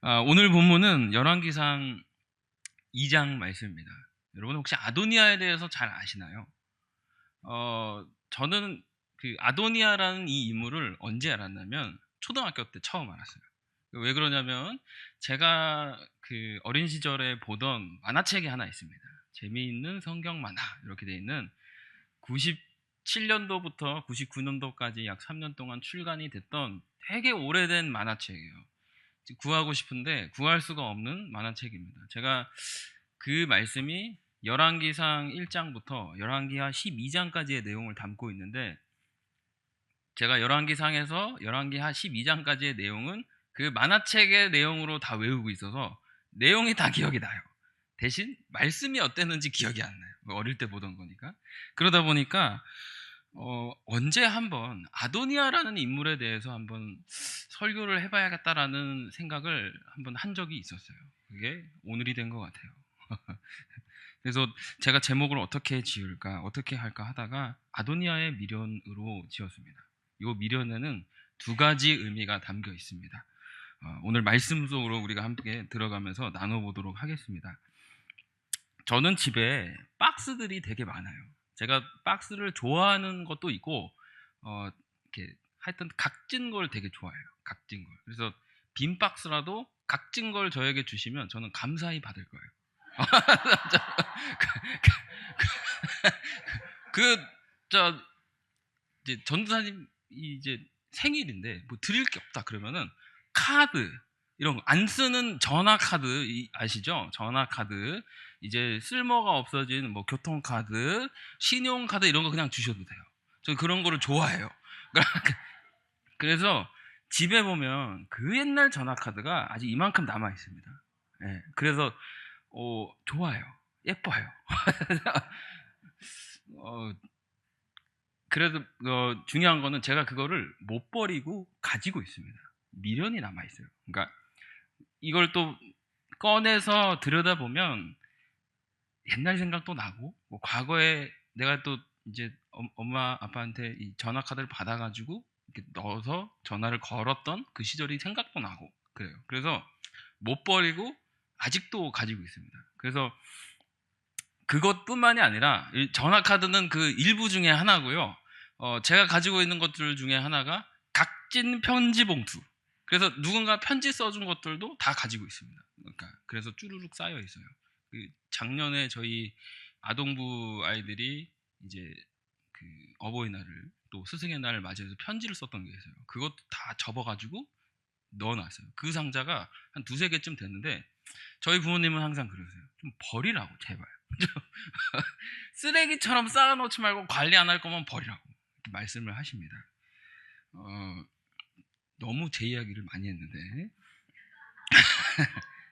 오늘 본문은 열왕기상 2장 말씀입니다. 여러분 혹시 아도니아에 대해서 잘 아시나요? 저는 그 아도니아라는 이 인물을 언제 알았냐면 초등학교 때 처음 알았어요. 왜 그러냐면 제가 그 어린 시절에 보던 만화책이 하나 있습니다. 재미있는 성경 만화 이렇게 돼 있는 97년도부터 99년도까지 약 3년 동안 출간이 됐던 되게 오래된 만화책이에요. 구하고 싶은데 구할 수가 없는 만화책입니다. 제가 그 말씀이 열왕기상 1장부터 열왕기하 12장까지의 내용을 담고 있는데, 제가 열왕기상에서 열왕기하 12장까지의 내용은 그 만화책의 내용으로 다 외우고 있어서 내용이 다 기억이 나요. 대신 말씀이 어땠는지 기억이 안 나요. 어릴 때 보던 거니까. 그러다 보니까 언제 한번 아도니아라는 인물에 대해서 한번 설교를 해봐야겠다라는 생각을 한번 한 적이 있었어요. 그게 오늘이 된 것 같아요. 그래서 제가 제목을 어떻게 지을까, 어떻게 할까 하다가 아도니아의 미련으로 지었습니다. 이 미련에는 두 가지 의미가 담겨 있습니다. 오늘 말씀 속으로 우리가 함께 들어가면서 나눠보도록 하겠습니다. 저는 집에 박스들이 되게 많아요. 제가 박스를 좋아하는 것도 있고, 이렇게 하여튼 각진 걸 되게 좋아해요. 각진 걸. 그래서 빈 박스라도 각진 걸 저에게 주시면 저는 감사히 받을 거예요. 저 이제 전도사님 이제 생일인데 뭐 드릴 게 없다 그러면은 카드 이런 거 안 쓰는 전화 카드 아시죠? 전화 카드 이제 쓸모가 없어진 뭐 교통카드, 신용카드 이런 거 그냥 주셔도 돼요. 저 그런 거를 좋아해요. 그래서 집에 보면 그 옛날 전화 카드가 아직 이만큼 남아 있습니다. 예, 그래서 좋아요. 예뻐요. 어, 그래도 중요한 거는 제가 그거를 못 버리고 가지고 있습니다. 미련이 남아 있어요. 그러니까 이걸 또 꺼내서 들여다보면 옛날 생각도 나고, 뭐 과거에 내가 또 이제 엄마 아빠한테 이 전화 카드를 받아가지고 이렇게 넣어서 전화를 걸었던 그 시절이 생각도 나고 그래요. 그래서 못 버리고 아직도 가지고 있습니다. 그래서 그것뿐만이 아니라 이 전화 카드는 그 일부 중에 하나고요. 제가 가지고 있는 것들 중에 하나가 각진 편지 봉투. 그래서 누군가 편지 써준 것들도 다 가지고 있습니다. 그러니까 그래서 쭈루룩 쌓여 있어요. 그 작년에 저희 아동부 아이들이 이제 그 어버이날을 또 스승의 날을 맞이해서 편지를 썼던 게 있어요. 그것도 다 접어가지고 넣어놨어요. 그 상자가 한 두세 개쯤 됐는데 저희 부모님은 항상 그러세요. 좀 버리라고 제발. 쓰레기처럼 쌓아놓지 말고 관리 안 할 거면 버리라고 이렇게 말씀을 하십니다. 너무 제 이야기를 많이 했는데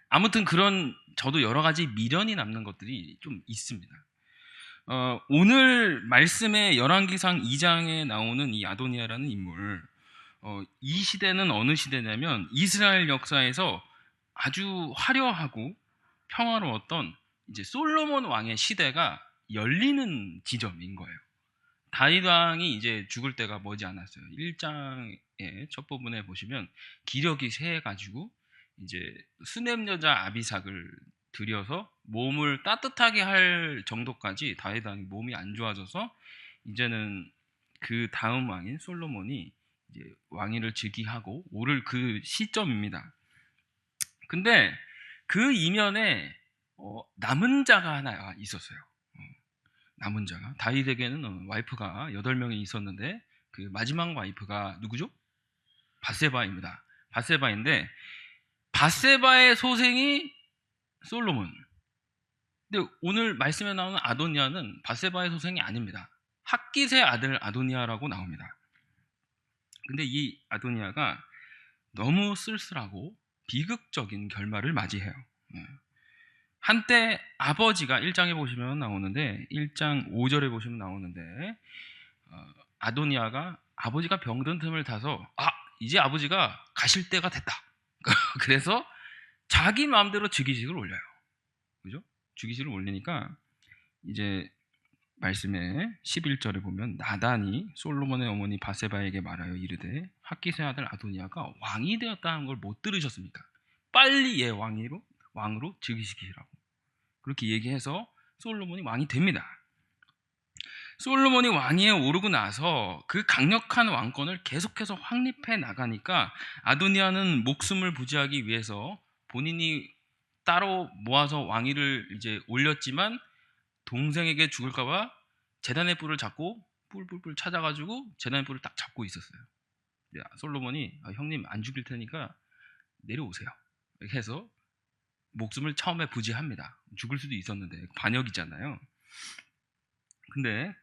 아무튼 그런 저도 여러 가지 미련이 남는 것들이 좀 있습니다. 오늘 말씀의 열왕기상 2장에 나오는 이 아도니아라는 인물, 이 시대는 어느 시대냐면 이스라엘 역사에서 아주 화려하고 평화로웠던 이제 솔로몬 왕의 시대가 열리는 지점인 거예요. 다윗 왕이 이제 죽을 때가 머지 않았어요. 1장의 첫 부분에 보시면 기력이 쇠해가지고 이제 수냄 여자 아비삭을 들여서 몸을 따뜻하게 할 정도까지 다윗 왕이 몸이 안 좋아져서 이제는 그 다음 왕인 솔로몬이 이제 왕위를 즉위하고 오를 그 시점입니다. 근데 그 이면에 남은 자가 하나 있었어요. 남은 자가 다윗에게는 와이프가 8명이 있었는데 그 마지막 와이프가 누구죠? 밧세바입니다. 밧세바인데 밧세바의 소생이 솔로몬. 근데 오늘 말씀에 나오는 아도니아는 밧세바의 소생이 아닙니다. 핫깃의 아들 아도니아라고 나옵니다. 근데 이 아도니아가 너무 쓸쓸하고 비극적인 결말을 맞이해요. 한때 아버지가 1장에 보시면 나오는데 1장 5절에 보시면 나오는데 아도니아가 아버지가 병든 틈을 타서 이제 아버지가 가실 때가 됐다. 그래서 자기 마음대로 즉위식을 올려요. 그죠? 즉위식을 올리니까 이제 말씀에 11절에 보면 나단이 솔로몬의 어머니 바세바에게 말하여 이르되 핫깃의 아들 아도니아가 왕이 되었다는 걸 못 들으셨습니까? 빨리 얘 왕으로 즉위시키라고 그렇게 얘기해서 솔로몬이 왕이 됩니다. 솔로몬이 왕위에 오르고 나서 그 강력한 왕권을 계속해서 확립해 나가니까 아도니아는 목숨을 부지하기 위해서 본인이 따로 모아서 왕위를 이제 올렸지만 동생에게 죽을까봐 제단의 뿔을 잡고 뿔뿔뿔 찾아가지고 제단의 뿔을 딱 잡고 있었어요. 솔로몬이 형님 안 죽일 테니까 내려오세요. 이렇게 해서 목숨을 처음에 부지합니다. 죽을 수도 있었는데 반역이잖아요. 근데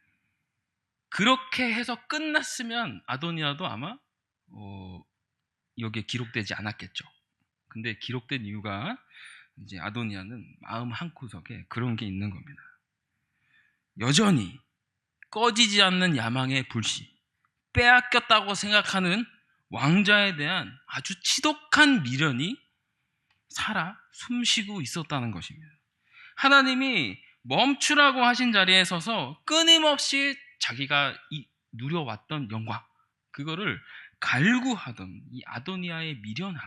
그렇게 해서 끝났으면 아도니아도 아마 여기에 기록되지 않았겠죠. 근데 기록된 이유가 이제 아도니아는 마음 한구석에 그런 게 있는 겁니다. 여전히 꺼지지 않는 야망의 불씨, 빼앗겼다고 생각하는 왕자에 대한 아주 지독한 미련이 살아 숨쉬고 있었다는 것입니다. 하나님이 멈추라고 하신 자리에 서서 끊임없이 자기가 누려왔던 영광, 그거를 갈구하던 이 아도니아의 미련함,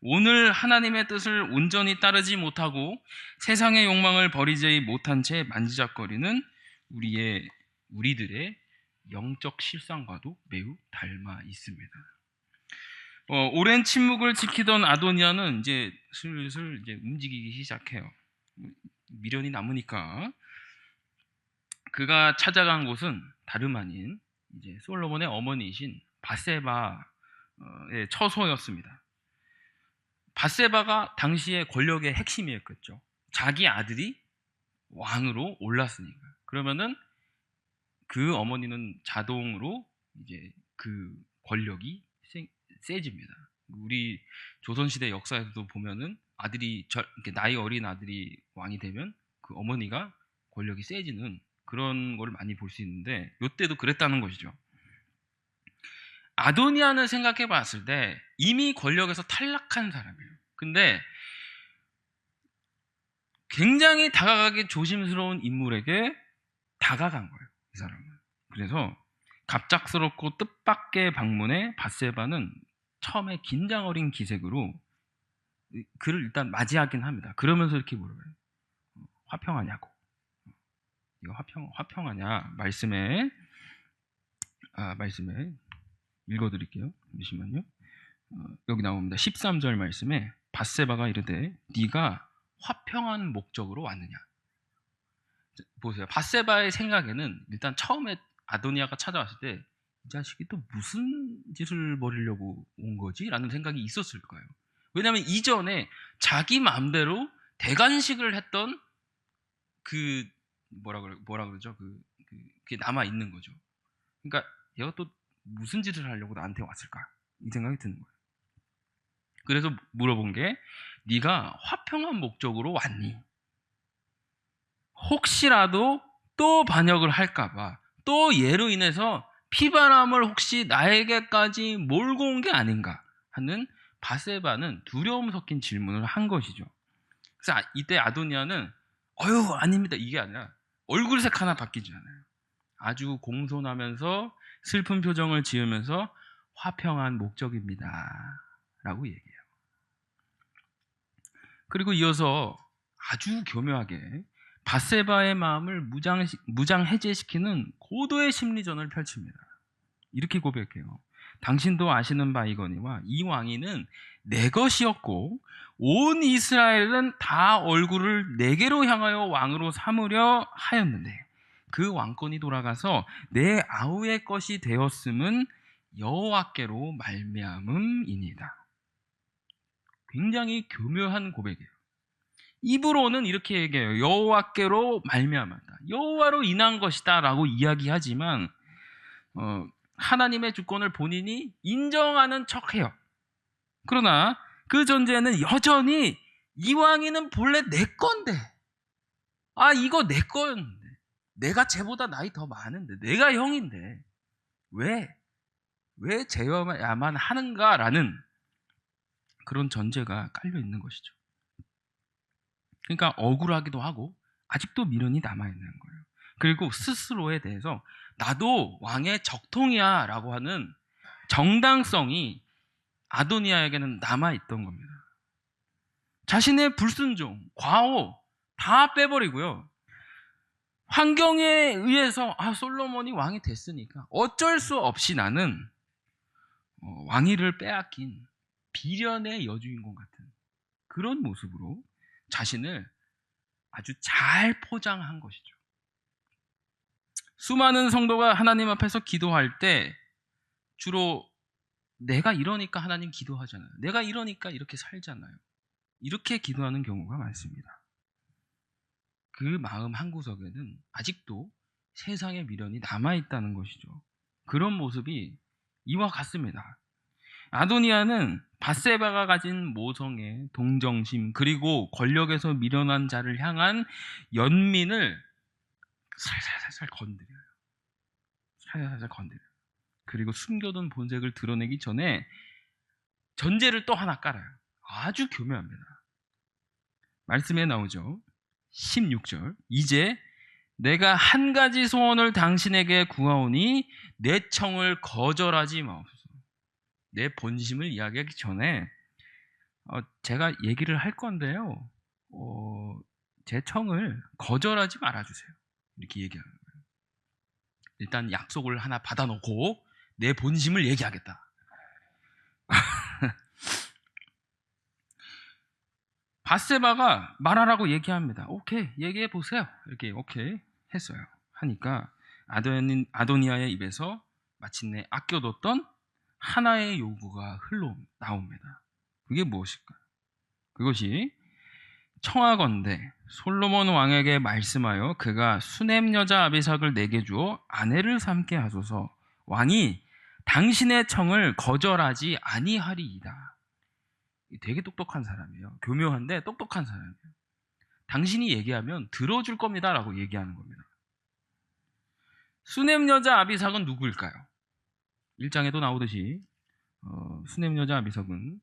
오늘 하나님의 뜻을 온전히 따르지 못하고 세상의 욕망을 버리지 못한 채 만지작거리는 우리들의 영적 실상과도 매우 닮아 있습니다. 오랜 침묵을 지키던 아도니아는 이제 슬슬 이제 움직이기 시작해요. 미련이 남으니까. 그가 찾아간 곳은 다름 아닌 이제 솔로몬의 어머니이신 밧세바의 처소였습니다. 밧세바가 당시의 권력의 핵심이었겠죠. 자기 아들이 왕으로 올랐으니까. 그러면은 그 어머니는 자동으로 이제 그 권력이 세집니다. 우리 조선시대 역사에서도 보면은 이렇게 나이 어린 아들이 왕이 되면 그 어머니가 권력이 세지는 그런 걸 많이 볼 수 있는데 이때도 그랬다는 것이죠. 아도니아는 생각해 봤을 때 이미 권력에서 탈락한 사람이에요. 근데 굉장히 다가가기 조심스러운 인물에게 다가간 거예요, 이 사람은. 그래서 갑작스럽고 뜻밖의 방문에 밧세바는 처음에 긴장 어린 기색으로 그를 일단 맞이하긴 합니다. 그러면서 이렇게 물어봐요. 화평하냐고. 이거 화평하냐? 말씀에 읽어드릴게요. 잠시만요. 여기 나옵니다. 13절 말씀에 밧세바가 이르되 네가 화평한 목적으로 왔느냐. 보세요. 밧세바의 생각에는 일단 처음에 아도니아가 찾아왔을 때 이 자식이 또 무슨 짓을 벌이려고 온 거지? 라는 생각이 있었을 거예요. 왜냐하면 이전에 자기 마음대로 대관식을 했던 그 뭐라 그러죠? 그게 남아 있는 거죠. 그러니까 얘가 또 무슨 짓을 하려고 나한테 왔을까? 이 생각이 드는 거예요. 그래서 물어본 게 네가 화평한 목적으로 왔니? 혹시라도 또 반역을 할까봐 또 얘로 인해서 피바람을 혹시 나에게까지 몰고 온 게 아닌가 하는 밧세바는 두려움 섞인 질문을 한 것이죠. 그래서 이때 아도니아는 아닙니다. 이게 아니라 얼굴색 하나 바뀌지 않아요. 아주 공손하면서 슬픈 표정을 지으면서 화평한 목적입니다 라고 얘기해요. 그리고 이어서 아주 교묘하게 밧세바의 마음을 무장해제시키는 고도의 심리전을 펼칩니다. 이렇게 고백해요. 당신도 아시는 바이거니와 이 왕위는 내 것이었고 온 이스라엘은 다 얼굴을 내게로 향하여 왕으로 삼으려 하였는데 그 왕권이 돌아가서 내 아우의 것이 되었음은 여호와께로 말미암음이니이다. 굉장히 교묘한 고백이에요. 입으로는 이렇게 얘기해요. 여호와께로 말미암았다. 여호와로 인한 것이다 라고 이야기하지만 하나님의 주권을 본인이 인정하는 척해요. 그러나 그 전제에는 여전히 이 왕위는 본래 내 건데 이거 내 거였는데 내가 쟤보다 나이 더 많은데 내가 형인데 왜 쟤야만 하는가라는 그런 전제가 깔려 있는 것이죠. 그러니까 억울하기도 하고 아직도 미련이 남아있는 거예요. 그리고 스스로에 대해서 나도 왕의 적통이야 라고 하는 정당성이 아도니아에게는 남아있던 겁니다. 자신의 불순종, 과오 다 빼버리고요. 환경에 의해서 솔로몬이 왕이 됐으니까 어쩔 수 없이 나는 왕위를 빼앗긴 비련의 여주인공 같은 그런 모습으로 자신을 아주 잘 포장한 것이죠. 수많은 성도가 하나님 앞에서 기도할 때 주로 내가 이러니까 하나님 기도하잖아요. 내가 이러니까 이렇게 살잖아요. 이렇게 기도하는 경우가 많습니다. 그 마음 한구석에는 아직도 세상의 미련이 남아있다는 것이죠. 그런 모습이 이와 같습니다. 아도니아는 밧세바가 가진 모성애, 동정심, 그리고 권력에서 밀어난 자를 향한 연민을 살살살살 건드려요. 살살살살 건드려요. 그리고 숨겨둔 본색을 드러내기 전에 전제를 또 하나 깔아요. 아주 교묘합니다. 말씀에 나오죠. 16절. 이제 내가 한 가지 소원을 당신에게 구하오니 내 청을 거절하지 마옵소서. 내 본심을 이야기하기 전에 제가 얘기를 할 건데요. 제 청을 거절하지 말아주세요. 이렇게 얘기하는 거예요. 일단 약속을 하나 받아놓고 내 본심을 얘기하겠다. 밧세바가 말하라고 얘기합니다. 오케이, 얘기해 보세요. 이렇게 오케이 했어요. 하니까 아도니아의 입에서 마침내 아껴뒀던 하나의 요구가 흘러나옵니다. 그게 무엇일까요? 그것이 청하건대 솔로몬 왕에게 말씀하여 그가 수넴 여자 아비삭을 내게 주어 아내를 삼게 하소서. 왕이 당신의 청을 거절하지 아니하리이다. 되게 똑똑한 사람이에요. 교묘한데 똑똑한 사람이에요. 당신이 얘기하면 들어줄 겁니다 라고 얘기하는 겁니다. 수넴 여자 아비삭은 누구일까요? 1장에도 나오듯이 수넴 여자 아비삭은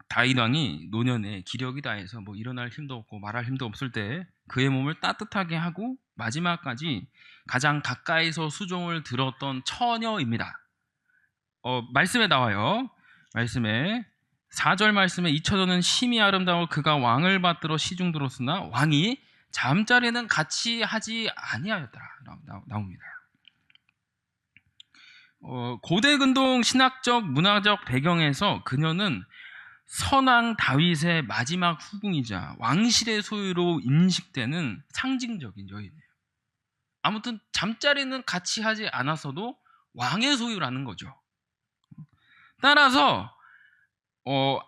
다윗 왕이 노년에 기력이 다해서 뭐 일어날 힘도 없고 말할 힘도 없을 때 그의 몸을 따뜻하게 하고 마지막까지 가장 가까이서 수종을 들었던 처녀입니다. 말씀에 나와요. 말씀에 4절 말씀에 이 처녀는 심히 아름다워 그가 왕을 받들어 시중 들었으나 왕이 잠자리는 같이 하지 아니하였더라 나옵니다. 고대 근동 신학적 문화적 배경에서 그녀는 선왕 다윗의 마지막 후궁이자 왕실의 소유로 인식되는 상징적인 여인이에요. 아무튼 잠자리는 같이 하지 않았어도 왕의 소유라는 거죠. 따라서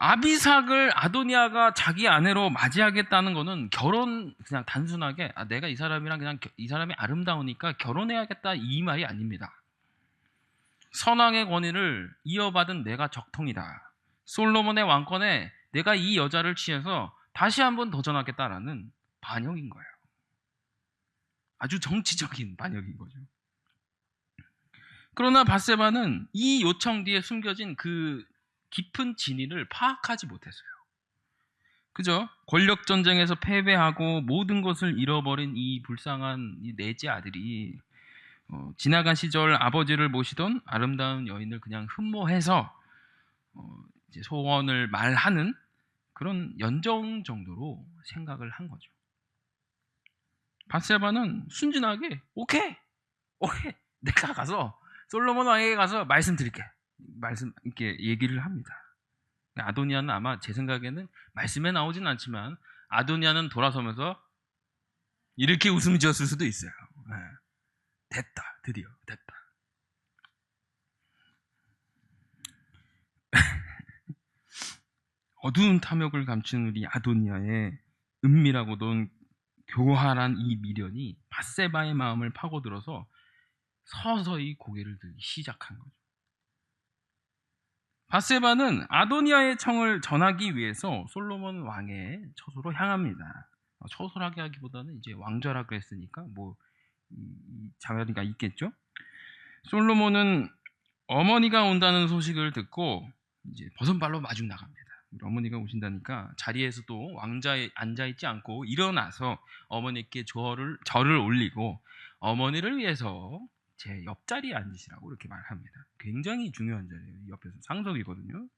아비삭을 아도니아가 자기 아내로 맞이하겠다는 거는 결혼 그냥 단순하게 내가 이 사람이랑 그냥 이 사람이 아름다우니까 결혼해야겠다 이 말이 아닙니다. 선왕의 권위를 이어받은 내가 적통이다. 솔로몬의 왕권에 내가 이 여자를 취해서 다시 한번 도전하겠다라는 반역인 거예요. 아주 정치적인 반역인 거죠. 그러나 밧세바는 이 요청 뒤에 숨겨진 그 깊은 진위를 파악하지 못했어요. 그죠? 권력 전쟁에서 패배하고 모든 것을 잃어버린 이 불쌍한 이 넷째 아들이 지나간 시절 아버지를 모시던 아름다운 여인을 그냥 흠모해서 이제 소원을 말하는 그런 연정 정도로 생각을 한 거죠. 밧세바는 순진하게 오케이 내가 가서 솔로몬 왕에게 가서 말씀드릴게. 이렇게 얘기를 합니다. 아도니아는 아마 제 생각에는 말씀에 나오진 않지만 아도니아는 돌아서면서 이렇게 웃음 지었을 수도 있어요. 네. 됐다, 드디어 됐다. 어두운 탐욕을 감춘 우리 아도니아의 은밀하고도 교활한 이 미련이 밧세바의 마음을 파고들어서 서서히 고개를 들기 시작한 거죠. 밧세바는 아도니아의 청을 전하기 위해서 솔로몬 왕의 처소로 향합니다. 처소라게 하기보다는 이제 왕좌라 그랬으니까 뭐 자리가 있겠죠. 솔로몬은 어머니가 온다는 소식을 듣고 이제 버선발로 마중 나갑니다. 어머니가 오신다니까 자리에서도 왕자에 앉아있지 않고 일어나서 어머니께 절을 올리고 어머니를 위해서 제 옆자리에 앉으시라고 이렇게 말합니다. 굉장히 중요한 자리예요. 옆에서 상석이거든요.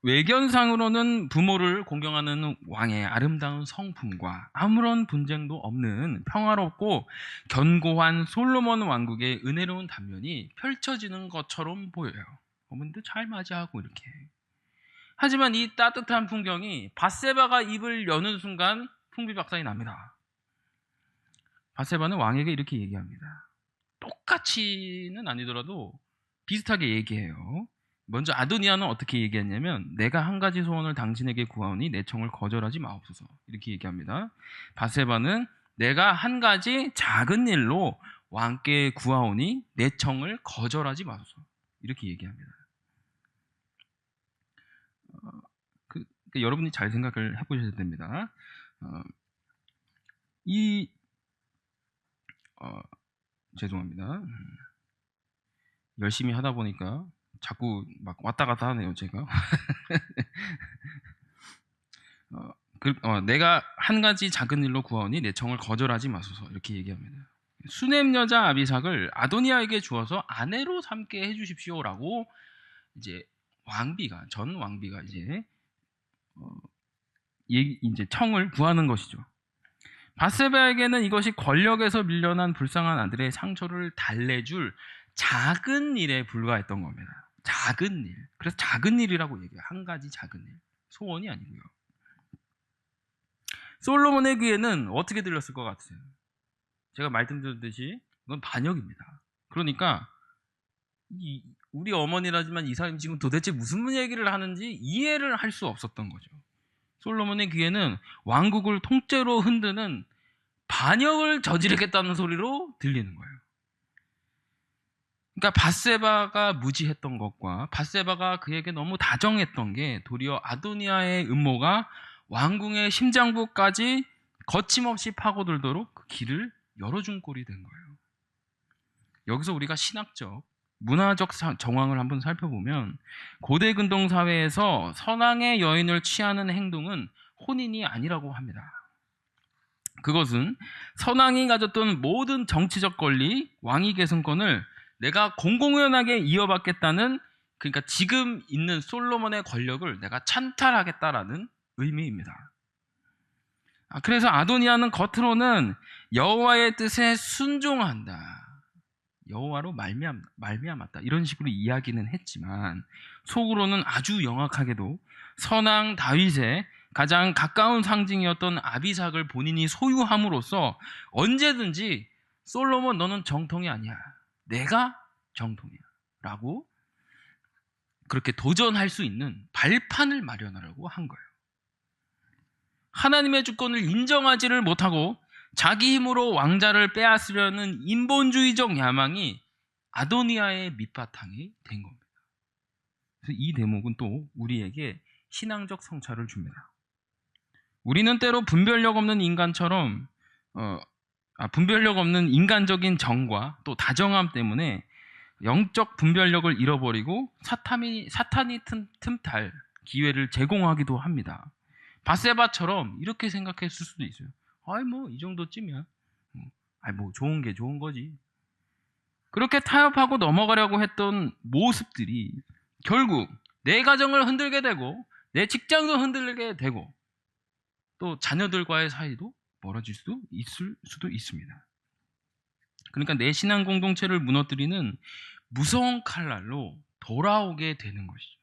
외견상으로는 부모를 공경하는 왕의 아름다운 성품과 아무런 분쟁도 없는 평화롭고 견고한 솔로몬 왕국의 은혜로운 단면이 펼쳐지는 것처럼 보여요. 어머니도 잘 맞이하고 이렇게. 하지만 이 따뜻한 풍경이 밧세바가 입을 여는 순간 풍비박산이 납니다. 밧세바는 왕에게 이렇게 얘기합니다. 똑같이는 아니더라도 비슷하게 얘기해요. 먼저 아도니아는 어떻게 얘기했냐면, 내가 한 가지 소원을 당신에게 구하오니 내 청을 거절하지 마옵소서, 이렇게 얘기합니다. 밧세바는 내가 한 가지 작은 일로 왕께 구하오니 내 청을 거절하지 마소서, 이렇게 얘기합니다. 여러분이 잘 생각을 해보셔야 됩니다. 죄송합니다. 열심히 하다 보니까 자꾸 막 왔다 갔다 하네요, 제가. 내가 한 가지 작은 일로 구하오니 내 청을 거절하지 마소서, 이렇게 얘기합니다. 수넴 여자 아비삭을 아도니아에게 주어서 아내로 삼게 해주십시오라고 이제 전 왕비가 이제 청을 구하는 것이죠. 밧세바에게는 이것이 권력에서 밀려난 불쌍한 아들의 상처를 달래줄 작은 일에 불과했던 겁니다. 작은 일. 그래서 작은 일이라고 얘기해요. 한 가지 작은 일. 소원이 아니고요. 솔로몬의 귀에는 어떻게 들렸을 것 같으세요? 제가 말씀드렸듯이 이건 반역입니다. 그러니까 우리 어머니라지만 이 사람이 지금 도대체 무슨 얘기를 하는지 이해를 할 수 없었던 거죠. 솔로몬의 귀에는 왕국을 통째로 흔드는 반역을 저지르겠다는 소리로 들리는 거예요. 그러니까 밧세바가 무지했던 것과 밧세바가 그에게 너무 다정했던 게 도리어 아도니아의 음모가 왕궁의 심장부까지 거침없이 파고들도록 그 길을 열어준 꼴이 된 거예요. 여기서 우리가 신학적, 문화적 정황을 한번 살펴보면 고대 근동 사회에서 선왕의 여인을 취하는 행동은 혼인이 아니라고 합니다. 그것은 선왕이 가졌던 모든 정치적 권리, 왕위 계승권을 내가 공공연하게 이어받겠다는, 그러니까 지금 있는 솔로몬의 권력을 내가 찬탈하겠다라는 의미입니다. 그래서 아도니아는 겉으로는 여호와의 뜻에 순종한다, 여호와로 말미암았다, 이런 식으로 이야기는 했지만 속으로는 아주 영악하게도 선왕 다윗의 가장 가까운 상징이었던 아비삭을 본인이 소유함으로써 언제든지 솔로몬 너는 정통이 아니야, 내가 정통이야 라고 그렇게 도전할 수 있는 발판을 마련하려고 한 거예요. 하나님의 주권을 인정하지를 못하고 자기 힘으로 왕자를 빼앗으려는 인본주의적 야망이 아도니아의 밑바탕이 된 겁니다. 그래서 이 대목은 또 우리에게 신앙적 성찰을 줍니다. 우리는 때로 분별력 없는 인간적인 정과 또 다정함 때문에 영적 분별력을 잃어버리고 사탄이 틈탈 기회를 제공하기도 합니다. 밧세바처럼 이렇게 생각했을 수도 있어요. 이 정도쯤이야. 좋은 게 좋은 거지. 그렇게 타협하고 넘어가려고 했던 모습들이 결국 내 가정을 흔들게 되고 내 직장도 흔들게 되고 또 자녀들과의 사이도 멀어질 수도 있습니다. 그러니까 내 신앙 공동체를 무너뜨리는 무서운 칼날로 돌아오게 되는 것이죠.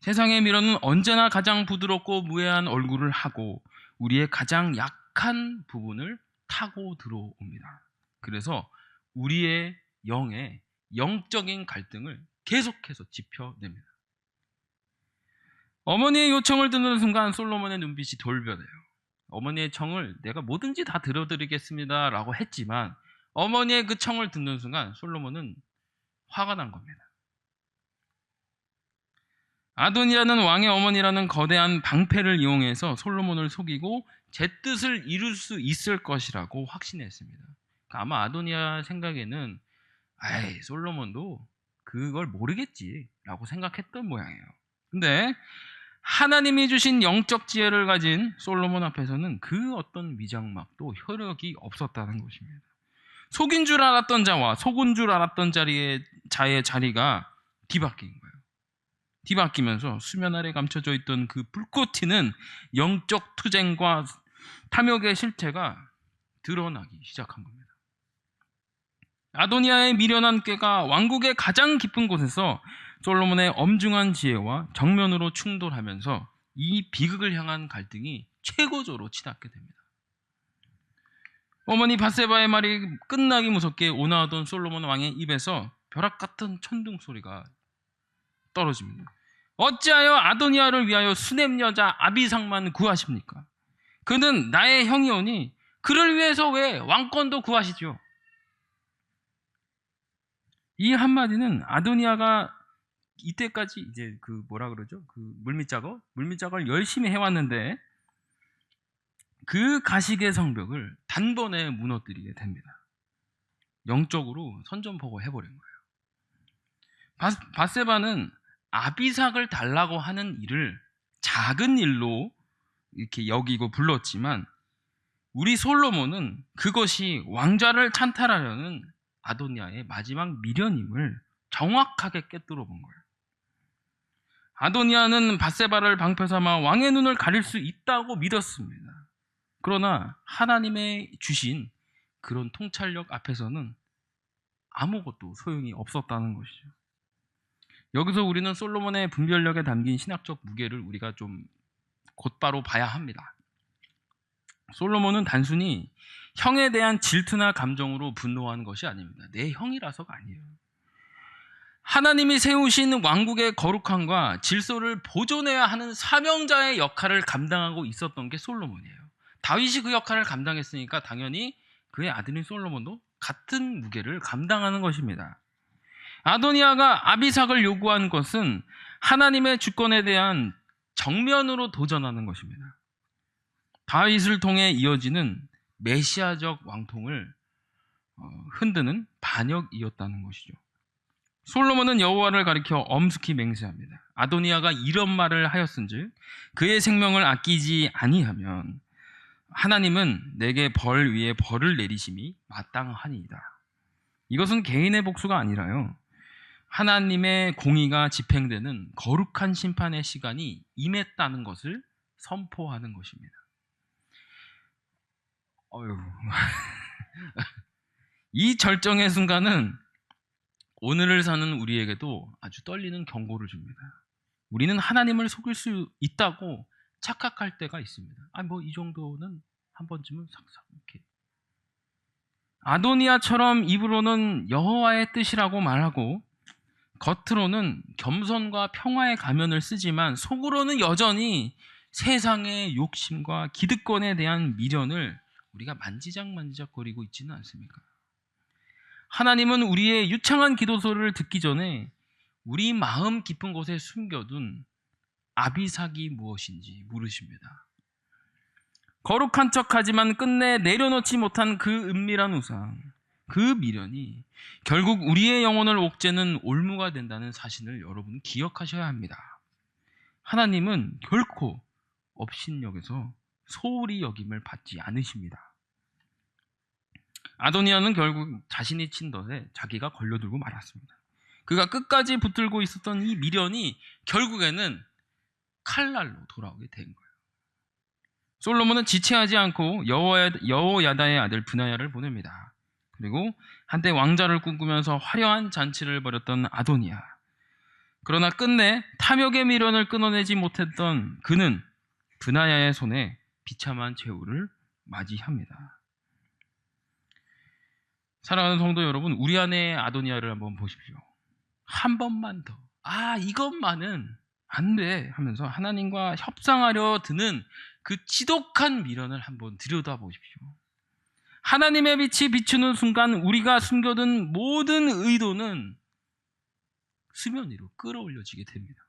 세상의 미련은 언제나 가장 부드럽고 무해한 얼굴을 하고 우리의 가장 약한 부분을 타고 들어옵니다. 그래서 우리의 영의 영적인 갈등을 계속해서 짚어냅니다. 어머니의 요청을 듣는 순간 솔로몬의 눈빛이 돌변해요. 어머니의 청을 내가 뭐든지 다 들어드리겠습니다 라고 했지만 어머니의 그 청을 듣는 순간 솔로몬은 화가 난 겁니다. 아도니아는 왕의 어머니라는 거대한 방패를 이용해서 솔로몬을 속이고 제 뜻을 이룰 수 있을 것이라고 확신했습니다. 아마 아도니아 생각에는 솔로몬도 그걸 모르겠지 라고 생각했던 모양이에요. 근데 하나님이 주신 영적 지혜를 가진 솔로몬 앞에서는 그 어떤 위장막도 효력이 없었다는 것입니다. 속인 줄 알았던 자와 속은 줄 알았던 자의 자리가 뒤바뀐 거예요. 뒤바뀌면서 수면 아래 감춰져 있던 그 불꽃 튀는 영적 투쟁과 탐욕의 실체가 드러나기 시작한 겁니다. 아도니아의 미련한 꾀가 왕국의 가장 깊은 곳에서 솔로몬의 엄중한 지혜와 정면으로 충돌하면서 이 비극을 향한 갈등이 최고조로 치닫게 됩니다. 어머니 밧세바의 말이 끝나기 무섭게 온화하던 솔로몬 왕의 입에서 벼락 같은 천둥 소리가 떨어집니다. 어찌하여 아도니아를 위하여 수냄 여자 아비삭만 구하십니까? 그는 나의 형이오니 그를 위해서 왜 왕권도 구하시죠? 이 한마디는 아도니아가 이때까지 이제 그 뭐라 그러죠? 그 물밑작업을 열심히 해왔는데 그 가식의 성벽을 단번에 무너뜨리게 됩니다. 영적으로 선전포고 해버린 거예요. 밧세바는 아비삭을 달라고 하는 일을 작은 일로 이렇게 여기고 불렀지만 우리 솔로몬은 그것이 왕좌를 찬탈하려는 아도니아의 마지막 미련임을 정확하게 깨뜨려 본 거예요. 아도니아는 밧세바를 방패 삼아 왕의 눈을 가릴 수 있다고 믿었습니다. 그러나 하나님의 주신 그런 통찰력 앞에서는 아무것도 소용이 없었다는 것이죠. 여기서 우리는 솔로몬의 분별력에 담긴 신학적 무게를 우리가 좀 곧바로 봐야 합니다. 솔로몬은 단순히 형에 대한 질투나 감정으로 분노한 것이 아닙니다. 내 형이라서가 아니에요. 하나님이 세우신 왕국의 거룩함과 질서를 보존해야 하는 사명자의 역할을 감당하고 있었던 게 솔로몬이에요. 다윗이 그 역할을 감당했으니까 당연히 그의 아들인 솔로몬도 같은 무게를 감당하는 것입니다. 아도니아가 아비삭을 요구한 것은 하나님의 주권에 대한 정면으로 도전하는 것입니다. 다윗을 통해 이어지는 메시아적 왕통을 흔드는 반역이었다는 것이죠. 솔로몬은 여호와를 가리켜 엄숙히 맹세합니다. 아도니아가 이런 말을 하였은즉 그의 생명을 아끼지 아니하면 하나님은 내게 벌 위에 벌을 내리심이 마땅하니이다. 이것은 개인의 복수가 아니라요, 하나님의 공의가 집행되는 거룩한 심판의 시간이 임했다는 것을 선포하는 것입니다. 이 절정의 순간은 오늘을 사는 우리에게도 아주 떨리는 경고를 줍니다. 우리는 하나님을 속일 수 있다고 착각할 때가 있습니다. 이 정도는 한 번쯤은 삭삭 이렇게. 아도니아처럼 입으로는 여호와의 뜻이라고 말하고 겉으로는 겸손과 평화의 가면을 쓰지만 속으로는 여전히 세상의 욕심과 기득권에 대한 미련을 우리가 만지작거리고 있지는 않습니까? 하나님은 우리의 유창한 기도소리를 듣기 전에 우리 마음 깊은 곳에 숨겨둔 아비삭이 무엇인지 물으십니다. 거룩한 척하지만 끝내 내려놓지 못한 그 은밀한 우상, 그 미련이 결국 우리의 영혼을 옥죄는 올무가 된다는 사실을 여러분 기억하셔야 합니다. 하나님은 결코 업신여겨서 소홀히 여김을 받지 않으십니다. 아도니아는 결국 자신이 친 덫에 자기가 걸려들고 말았습니다. 그가 끝까지 붙들고 있었던 이 미련이 결국에는 칼날로 돌아오게 된 거예요. 솔로몬은 지체하지 않고 여호야다의 아들 브나야를 보냅니다. 그리고 한때 왕자를 꿈꾸면서 화려한 잔치를 벌였던 아도니아. 그러나 끝내 탐욕의 미련을 끊어내지 못했던 그는 브나야의 손에 비참한 최후를 맞이합니다. 사랑하는 성도 여러분, 우리 안에 아도니아를 한번 보십시오. 한 번만 더, 이것만은 안 돼 하면서 하나님과 협상하려 드는 그 지독한 미련을 한번 들여다보십시오. 하나님의 빛이 비추는 순간 우리가 숨겨둔 모든 의도는 수면 위로 끌어올려지게 됩니다.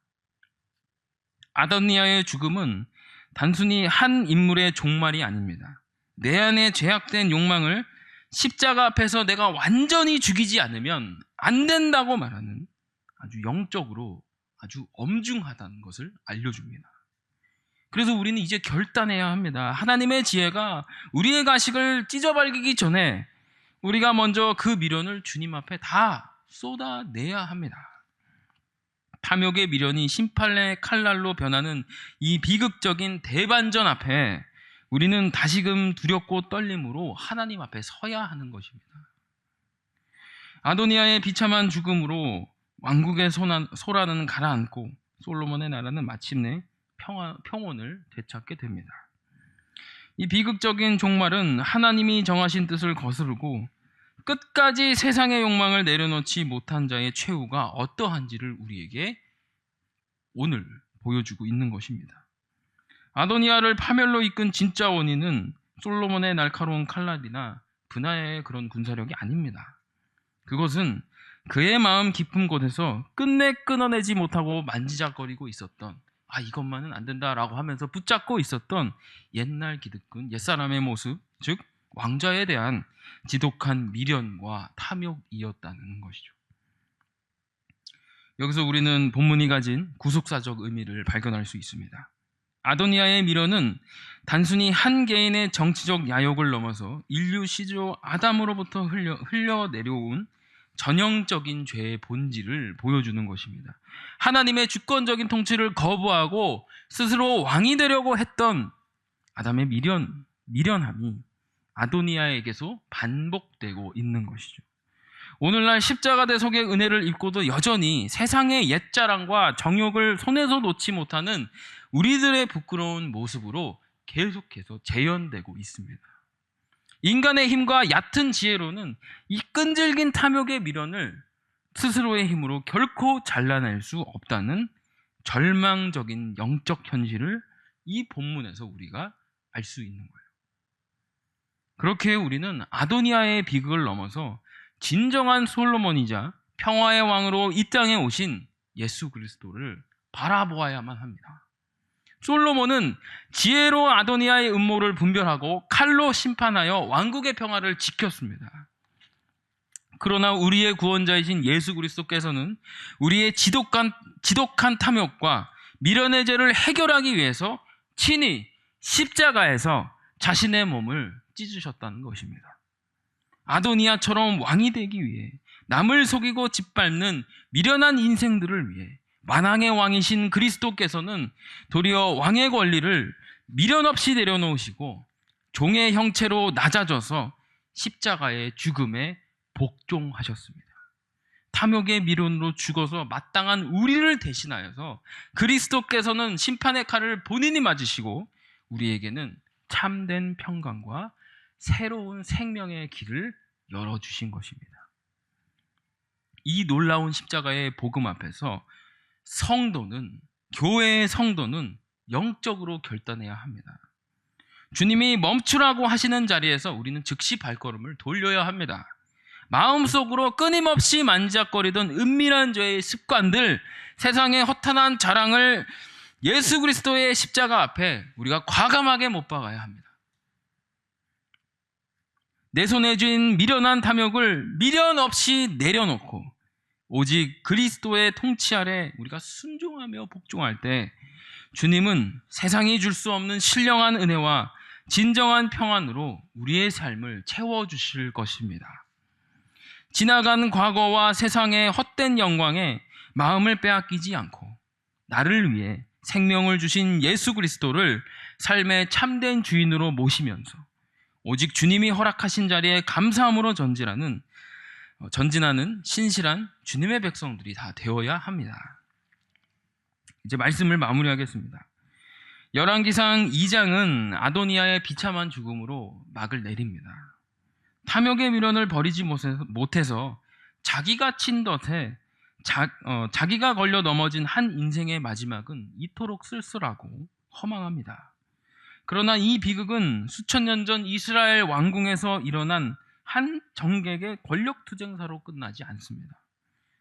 아도니아의 죽음은 단순히 한 인물의 종말이 아닙니다. 내 안에 죄악된 욕망을 십자가 앞에서 내가 완전히 죽이지 않으면 안 된다고 말하는 아주 영적으로 아주 엄중하다는 것을 알려줍니다. 그래서 우리는 이제 결단해야 합니다. 하나님의 지혜가 우리의 가식을 찢어발기기 전에 우리가 먼저 그 미련을 주님 앞에 다 쏟아내야 합니다. 탐욕의 미련이 심판의 칼날로 변하는 이 비극적인 대반전 앞에 우리는 다시금 두렵고 떨림으로 하나님 앞에 서야 하는 것입니다. 아도니아의 비참한 죽음으로 왕국의 소란은 가라앉고 솔로몬의 나라는 마침내 평온을 되찾게 됩니다. 이 비극적인 종말은 하나님이 정하신 뜻을 거스르고 끝까지 세상의 욕망을 내려놓지 못한 자의 최후가 어떠한지를 우리에게 오늘 보여주고 있는 것입니다. 아도니아를 파멸로 이끈 진짜 원인은 솔로몬의 날카로운 칼날이나 브나야의 그런 군사력이 아닙니다. 그것은 그의 마음 깊은 곳에서 끝내 끊어내지 못하고 만지작거리고 있었던, 이것만은 안 된다라고 하면서 붙잡고 있었던 옛날 기득권, 옛사람의 모습, 즉 왕좌에 대한 지독한 미련과 탐욕이었다는 것이죠. 여기서 우리는 본문이 가진 구속사적 의미를 발견할 수 있습니다. 아도니아의 미련은 단순히 한 개인의 정치적 야욕을 넘어서 인류 시조 아담으로부터 흘려내려온 전형적인 죄의 본질을 보여주는 것입니다. 하나님의 주권적인 통치를 거부하고 스스로 왕이 되려고 했던 아담의 미련함이 아도니아에게서 반복되고 있는 것이죠. 오늘날 십자가 대속의 은혜를 입고도 여전히 세상의 옛자랑과 정욕을 손에서 놓지 못하는 우리들의 부끄러운 모습으로 계속해서 재현되고 있습니다. 인간의 힘과 얕은 지혜로는 이 끈질긴 탐욕의 미련을 스스로의 힘으로 결코 잘라낼 수 없다는 절망적인 영적 현실을 이 본문에서 우리가 알 수 있는 거예요. 그렇게 우리는 아도니아의 비극을 넘어서 진정한 솔로몬이자 평화의 왕으로 이 땅에 오신 예수 그리스도를 바라보아야만 합니다. 솔로몬은 지혜로 아도니아의 음모를 분별하고 칼로 심판하여 왕국의 평화를 지켰습니다. 그러나 우리의 구원자이신 예수 그리스도께서는 우리의 지독한 탐욕과 미련의 죄를 해결하기 위해서 친히 십자가에서 자신의 몸을 찢으셨다는 것입니다. 아도니아처럼 왕이 되기 위해 남을 속이고 짓밟는 미련한 인생들을 위해 만왕의 왕이신 그리스도께서는 도리어 왕의 권리를 미련 없이 내려놓으시고 종의 형체로 낮아져서 십자가의 죽음에 복종하셨습니다. 탐욕의 미련으로 죽어서 마땅한 우리를 대신하여서 그리스도께서는 심판의 칼을 본인이 맞으시고 우리에게는 참된 평강과 새로운 생명의 길을 열어주신 것입니다. 이 놀라운 십자가의 복음 앞에서 교회의 성도는 영적으로 결단해야 합니다. 주님이 멈추라고 하시는 자리에서 우리는 즉시 발걸음을 돌려야 합니다. 마음속으로 끊임없이 만지작거리던 은밀한 죄의 습관들, 세상의 허탄한 자랑을 예수 그리스도의 십자가 앞에 우리가 과감하게 못 박아야 합니다. 내 손에 쥔 미련한 탐욕을 미련 없이 내려놓고 오직 그리스도의 통치 아래 우리가 순종하며 복종할 때 주님은 세상이 줄 수 없는 신령한 은혜와 진정한 평안으로 우리의 삶을 채워주실 것입니다. 지나간 과거와 세상의 헛된 영광에 마음을 빼앗기지 않고 나를 위해 생명을 주신 예수 그리스도를 삶의 참된 주인으로 모시면서 오직 주님이 허락하신 자리에 감사함으로 전진하는 신실한 주님의 백성들이 다 되어야 합니다. 이제 말씀을 마무리하겠습니다. 열왕기상 2장은 아도니아의 비참한 죽음으로 막을 내립니다. 탐욕의 미련을 버리지 못해서 자기가 친 덫에 자기가 걸려 넘어진 한 인생의 마지막은 이토록 쓸쓸하고 허망합니다. 그러나 이 비극은 수천 년 전 이스라엘 왕궁에서 일어난 한 정객의 권력투쟁사로 끝나지 않습니다.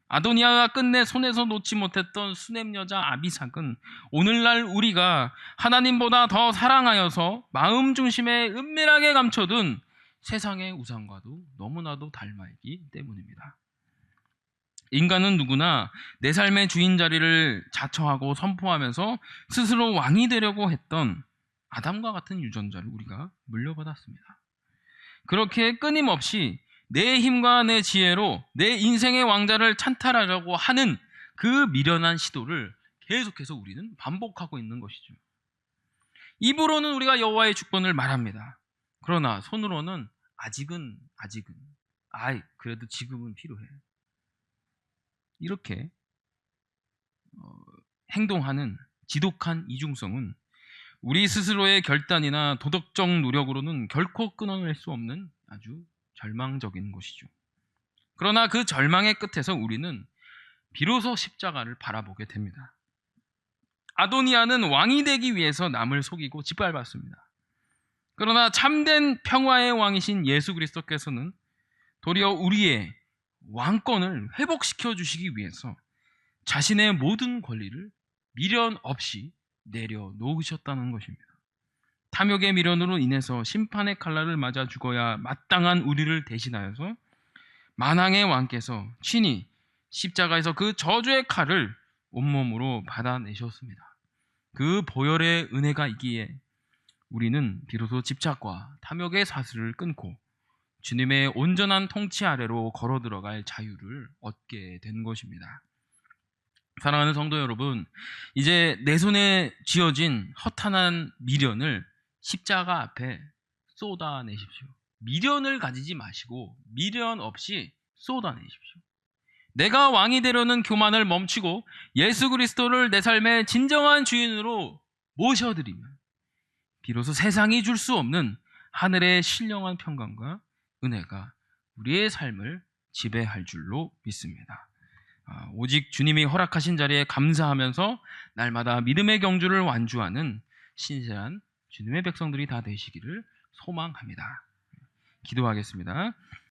아도니아가 끝내 손에서 놓지 못했던 수냄 여자 아비삭은 오늘날 우리가 하나님보다 더 사랑하여서 마음 중심에 은밀하게 감춰둔 세상의 우상과도 너무나도 닮아있기 때문입니다. 인간은 누구나 내 삶의 주인 자리를 자처하고 선포하면서 스스로 왕이 되려고 했던 아담과 같은 유전자를 우리가 물려받았습니다. 그렇게 끊임없이 내 힘과 내 지혜로 내 인생의 왕자를 찬탈하려고 하는 그 미련한 시도를 계속해서 우리는 반복하고 있는 것이죠. 입으로는 우리가 여호와의 주권을 말합니다. 그러나 손으로는 아직은 그래도 지금은 필요해. 이렇게 행동하는 지독한 이중성은 우리 스스로의 결단이나 도덕적 노력으로는 결코 끊어낼 수 없는 아주 절망적인 것이죠. 그러나 그 절망의 끝에서 우리는 비로소 십자가를 바라보게 됩니다. 아도니아는 왕이 되기 위해서 남을 속이고 짓밟았습니다. 그러나 참된 평화의 왕이신 예수 그리스도께서는 도리어 우리의 왕권을 회복시켜 주시기 위해서 자신의 모든 권리를 미련 없이 내려놓으셨다는 것입니다. 탐욕의 미련으로 인해서 심판의 칼날을 맞아 죽어야 마땅한 우리를 대신하여서 만왕의 왕께서 친히 십자가에서 그 저주의 칼을 온몸으로 받아내셨습니다. 그 보혈의 은혜가 있기에 우리는 비로소 집착과 탐욕의 사슬을 끊고 주님의 온전한 통치 아래로 걸어 들어갈 자유를 얻게 된 것입니다. 사랑하는 성도 여러분, 이제 내 손에 쥐어진 허탄한 미련을 십자가 앞에 쏟아내십시오. 미련을 가지지 마시고 미련 없이 쏟아내십시오. 내가 왕이 되려는 교만을 멈추고 예수 그리스도를 내 삶의 진정한 주인으로 모셔드리면 비로소 세상이 줄 수 없는 하늘의 신령한 평강과 은혜가 우리의 삶을 지배할 줄로 믿습니다. 오직 주님이 허락하신 자리에 감사하면서 날마다 믿음의 경주를 완주하는 신실한 주님의 백성들이 다 되시기를 소망합니다. 기도하겠습니다.